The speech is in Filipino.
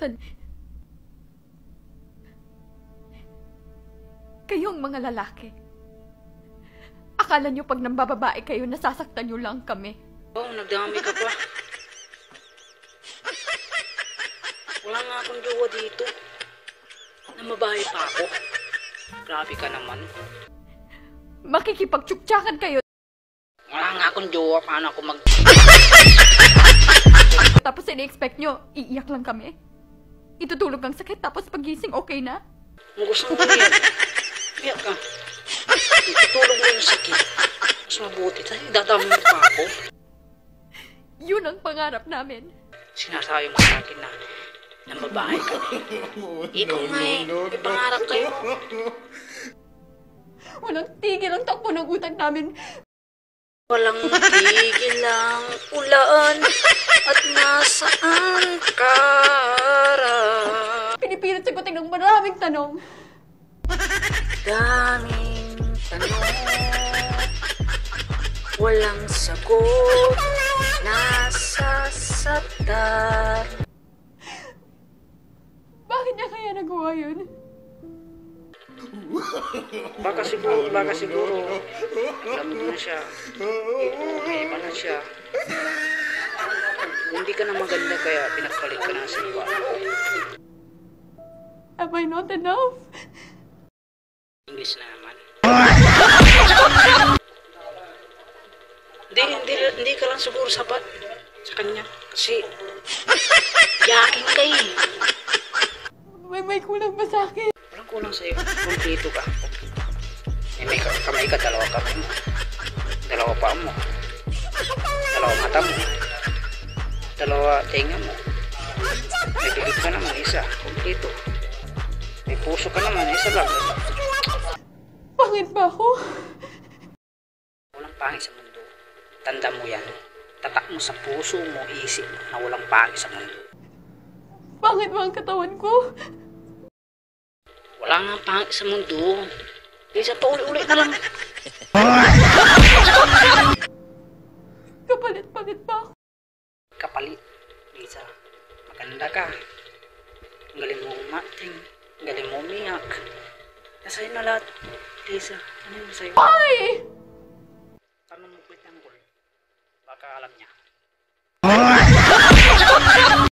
nasasaktan. Kayong mga lalaki, akala nyo pag nambababae kayo, nasasaktan nyo lang kami. Oh, nagdami ka pa. Wala nga akong jowa dito. Namabahay pa ako. Grabe ka naman. Makikipagtsuktsakan kayo. Wala nga akong jowa. Paano ako Tapos ini-expect nyo, iiyak lang kami? Itutulog ang sakit, tapos pagising okay na? Kung gusto mo yan, iyak ka. Itutulog mo yung sakit. Mas mabuti. Dadami mo pa ako. Yun ang pangarap namin. Sinasabi mo sa akin na nambabahay ka na. Ikaw nga eh. May pangarap kayo. Walang tigil ang takbo ng utak namin. Walang tigil ang ulan at nasaan ka Pinipilit sagutin ng maraming tanong. daming tanong, walang sagot, nasasaktan. Bakit niya kaya nagawa yun? Baka siguro, alam mo na siya, may iba na siya. Hindi ka na maganda kaya pinagpalit ka na sa iba. Am I not enough? English na naman. Hindi ka lang siguro sapat sa kanya. Kasi, yakin ka eh. May kulang ba sa akin? Walang kulang sa'yo. Kompleto ka. May kamay ka, dalawa kamay mo. Dalawa paa mo. Dalawa mata mo. Dalawa tenga mo. May bibig ka naman, isa. Kompleto. May puso ka naman, isa lang. Pangit ba ako? Walang pangit sa mundo. Tanda mo yan. Tatak mo sa puso mo, isip na walang pangit sa mundo. Pangit ba ang katawan ko? Wala nga pangit sa mundo. Isa pa uli-uli na lang. Kapalit-palit ba ako? Kapalit, Lisa. Maganda ka. Ang galing mo umating. Ang galing mo umiyak. Nasa'yo na lahat, Lisa. Ano yung sa'yo? Ay! Tanong mo ulit ang goal. Baka alam niya.